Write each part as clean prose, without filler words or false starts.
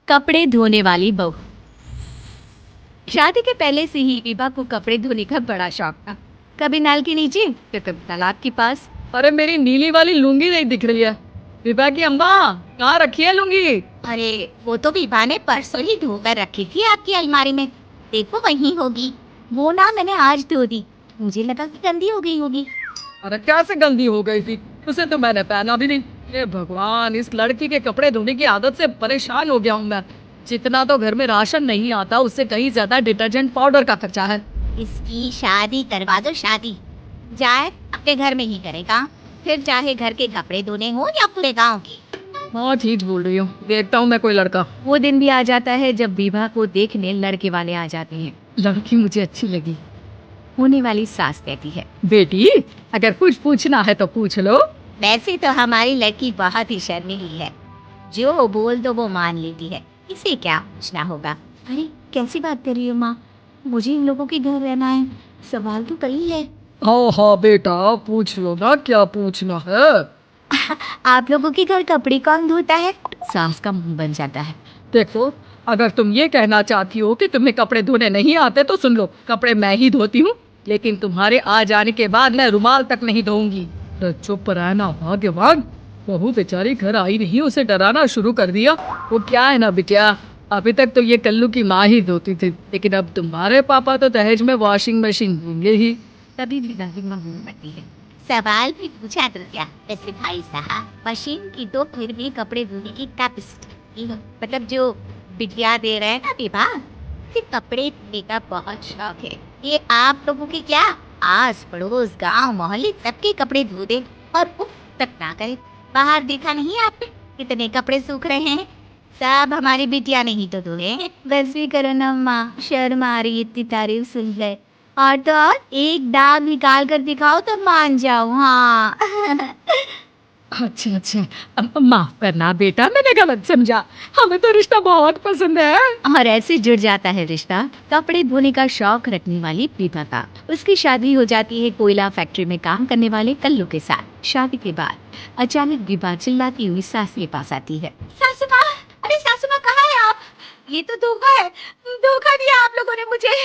कपड़े धोने वाली बहू। शादी के पहले से ही विभा को कपड़े धोने का बड़ा शौक था। कभी नल के नीचे तो कभी तालाब के पास। अरे मेरी नीली वाली लुंगी नहीं दिख रही है। विभा की अम्मा कहाँ रखी है लुंगी? अरे वो तो विभा ने परसों ही धोकर रखी थी आपकी अलमारी में। देखो वहीं होगी। वो ना मैंने आज धो दी। मुझे लगा कि गंदी हो गई होगी। अरे कैसे गंदी हो गई थी? उसे तो मैंने पहना भी नहीं। ये भगवान, इस लड़की के कपड़े धोने की आदत से परेशान हो गया हूँ मैं। जितना तो घर में राशन नहीं आता उससे कहीं ज्यादा डिटर्जेंट पाउडर का खर्चा है। इसकी शादी करवा दो। शादी जाए अपने घर में ही करेगा, फिर चाहे घर के कपड़े धोने हो या पूरे गांव की। हाँ ठीक बोल रही हूँ। देखता हूँ मैं कोई लड़का। वो दिन भी आ जाता है जब विभा को देखने लड़के वाले आ जाते हैं। लड़की मुझे अच्छी लगी। होने वाली सास कहती है, बेटी अगर कुछ पूछना है तो पूछ लो। वैसे तो हमारी लड़की बहुत ही शर्मीली है। जो बोल दो वो मान लेती है। इसे क्या पूछना होगा। अरे कैसी बात कर रही हो माँ? मुझे इन लोगों के घर रहना है। सवाल तो कई है। हाँ हाँ बेटा पूछ लो ना, क्या पूछना है। आप लोगों के घर कपड़े कौन धोता है? सास का मुंह बन जाता है। देखो, अगर तुम ये कहना चाहती हो कि तुम्हें कपड़े धोने नहीं आते तो सुन लो, कपड़े मैं ही धोती हूँ। लेकिन तुम्हारे आ जाने के बाद मैं रुमाल तक नहीं धोऊंगी। तो चुप रहना भाग्यवान। बहू बेचारी घर आई नहीं, उसे डराना शुरू कर दिया। वो क्या है ना बिटिया, अभी तक तो ये कल्लू की माँ ही धोती थी, लेकिन अब तुम्हारे पापा तो दहेज में वॉशिंग मशीन देंगे ही। तभी भी पड़ती है। सवाल भी पूछा तो क्या? वैसे भाई साहब, मशीन की तो फिर भी कपड़े धोने की कैपेसिटी, मतलब जो बिटिया दे रहे हैं ना विभा, कि कपड़े धोने का बहुत शौक है। ये आप लोगों की क्या आस पड़ोस गांव मोहल्ले सबके कपड़े धो दे और उफ तक ना करे। बाहर देखा नहीं आपने कितने कपड़े सूख रहे हैं? सब हमारी बिटिया नहीं तो धोए। बस भी करो ना माँ, शर्म आ रही, इतनी तारीफ सुन गए। और तो और एक दाग निकाल कर दिखाओ तो मान जाओ। हाँ अच्छा अच्छा, माफ करना बेटा, मैंने गलत समझा। हमें तो रिश्ता बहुत पसंद है। और ऐसे जुड़ जाता है रिश्ता कपड़े धोने का शौक रखने वाली प्रीता का। उसकी शादी हो जाती है कोयला फैक्ट्री में काम करने वाले कल्लू के साथ। शादी के बाद अचानक विभा चिल्लाती हुई सास के पास आती है। सासू माँ, अरे सासू माँ कहाँ है आप? ये तो धोखा है, धोखा दिया आप लोगों ने मुझे।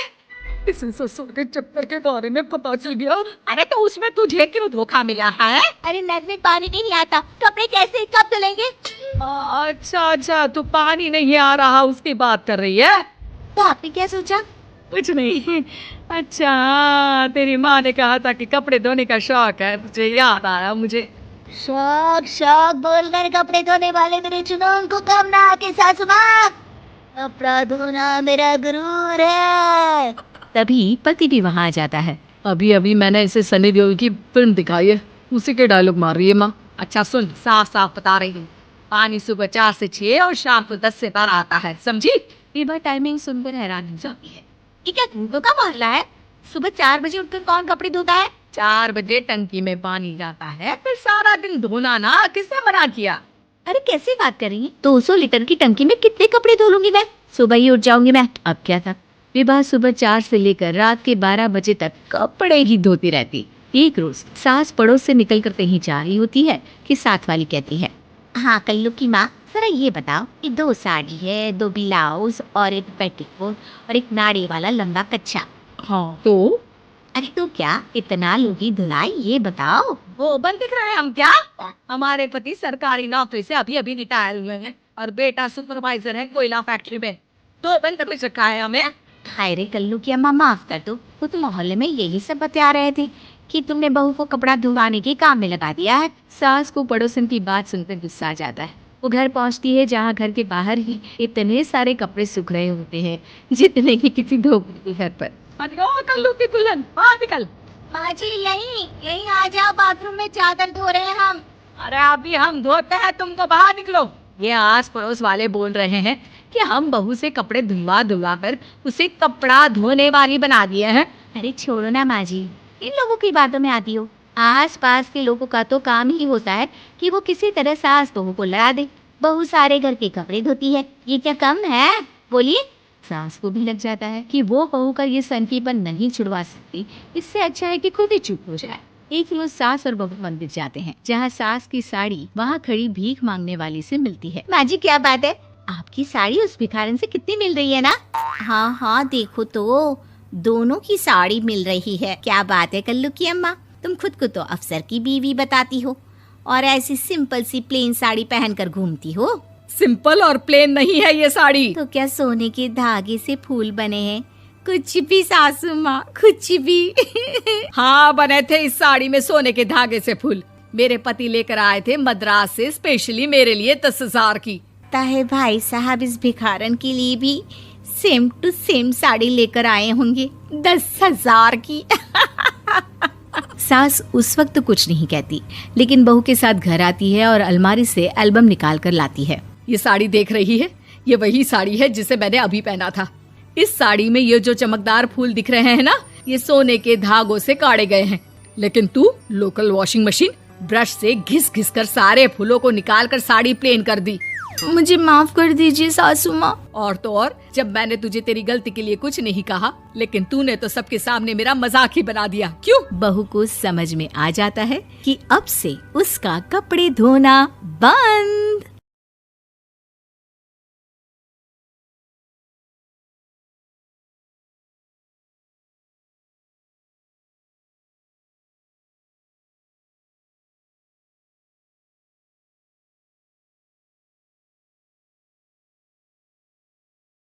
इस ससुर के चक्कर के बारे में पता चल गया। अरे तो उसमें तुझे क्यों धोखा मिला है? अरे नल में पानी नहीं आता, कपड़े कैसे कब धुलेंगे? अच्छा अच्छा, तो पानी नहीं आ रहा उसकी बात कर रही है। तो आपने क्या सोचा? कुछ नहीं। अच्छा, तेरी माँ ने कहा था कि कपड़े धोने का शौक है, तुझे याद आया मुझे। शौक शौक बोलकर कपड़े धोने वाले मेरे जुनून को कम ना आके सासू माँ, कपड़ा धोना मेरा गुरूर है। तभी पति भी वहाँ आ जाता है। अभी अभी मैंने इसे सनी देओल की फिल्म दिखाई है, उसी के डायलॉग मार रही है माँ। अच्छा सुन, साफ साफ बता रही हूँ, पानी सुबह 4 से 6 और शाम को 10 से 12 आता है, समझी? विभा टाइमिंग सुनकर हैरान हो जाती है। ये क्या धूप का मोहल्ला है? सुबह 4 बजे उठकर कौन कपड़े धोता है? 4 बजे टंकी में पानी जाता है, फिर सारा दिन धोना ना, किसने मना किया? अरे कैसी बात कर रही है? 200 लीटर की टंकी में कितने कपड़े धो लूंगी मैं? सुबह ही उठ जाऊंगी मैं। अब क्या था, विभा सुबह 4 से लेकर रात के 12 बजे तक कपड़े ही धोती रहती। एक रोज सास पड़ोस से निकल कर कहीं जा रही होती है कि साथ वाली कहती है, हाँ कल्लू की माँ, जरा ये बताओ कि 2 साड़ी है, 2 ब्लाउज और एक पेटीकोट और एक नाड़ी वाला लंबा कच्छा। हाँ तो अरे तो क्या इतना लोगी धुलाई, ये बताओ। वो बंद दिख रहे हैं हम क्या? हमारे पति सरकारी नौकरी से अभी अभी रिटायर हुए हैं और बेटा सुपरवाइजर है कोयला फैक्ट्री में, तो बंद कर रखा है हमें। हाय रे कल्लू की अम्मा, माफ कर दो। वो तो मोहल्ले में यही सब बता रहे थे कि तुमने बहू को कपड़ा धुलवाने के काम में लगा दिया है। सास को पड़ोसन की बात सुनकर गुस्सा आ जाता है। वो घर पहुंचती है जहां घर के बाहर ही इतने सारे कपड़े सूख रहे होते हैं जितने की किसी धोबी के घर पर। कल्लू की दुल्हन बाहर निकल। माँ जी यहीं यहीं आ जाओ, बाथरूम में चादर धो रहे हैं हम। अरे अभी हम धोते हैं, तुम तो बाहर निकलो। ये आस पड़ोस वाले बोल रहे हैं कि हम बहू से कपड़े धुलवा धुलवा कर उसे कपड़ा धोने वाली बना दिए हैं। अरे छोड़ो ना माँ जी, इन लोगों की बातों में आती हो। आस पास के लोगों का तो काम ही होता है कि वो किसी तरह सास बहू को लड़ा दे। बहू सारे घर के कपड़े धोती है, ये क्या कम है? बोलिए। सास को भी लग जाता है कि वो बहू का ये संकीपन नहीं छुड़वा सकती, इससे अच्छा है कि खुद ही चुप हो जाए। एक रोज सास और बहू मंदिर जाते हैं, जहाँ सास की साड़ी वहाँ खड़ी भीख मांगने वाली से मिलती है। माँ जी क्या बात है, आपकी साड़ी उस भिखारन से कितनी मिल रही है ना? हाँ हाँ, देखो तो दोनों की साड़ी मिल रही है। क्या बात है कल्लू की अम्मा, तुम खुद को तो अफसर की बीवी बताती हो और ऐसी सिंपल सी प्लेन साड़ी पहनकर घूमती हो। सिंपल और प्लेन नहीं है ये साड़ी। तो क्या सोने के धागे से फूल बने हैं? कुछ भी सासू माँ, कुछ भी। हाँ, बने थे इस साड़ी में सोने के धागे से फूल। मेरे पति लेकर आए थे मद्रास से स्पेशली मेरे लिए 10,000 की। ताहे भाई साहब इस भिखारन के लिए भी सेम टू सेम साड़ी लेकर आए होंगे 10,000 की। सास उस वक्त तो कुछ नहीं कहती, लेकिन बहू के साथ घर आती है और अलमारी से एल्बम निकाल कर लाती है। ये साड़ी देख रही है, ये वही साड़ी है जिसे मैंने अभी पहना था। इस साड़ी में ये जो चमकदार फूल दिख रहे हैं ना, ये सोने के धागों से काढ़े गए हैं। लेकिन तू लोकल वॉशिंग मशीन ब्रश से घिस घिस कर सारे फूलों को निकाल कर साड़ी प्लेन कर दी। मुझे माफ कर दीजिए सासू माँ। और तो और, जब मैंने तुझे तेरी गलती के लिए कुछ नहीं कहा, लेकिन तूने तो सबके सामने मेरा मजाक ही बना दिया। क्यों? बहू को समझ में आ जाता है कि अब से उसका कपड़े धोना बंद।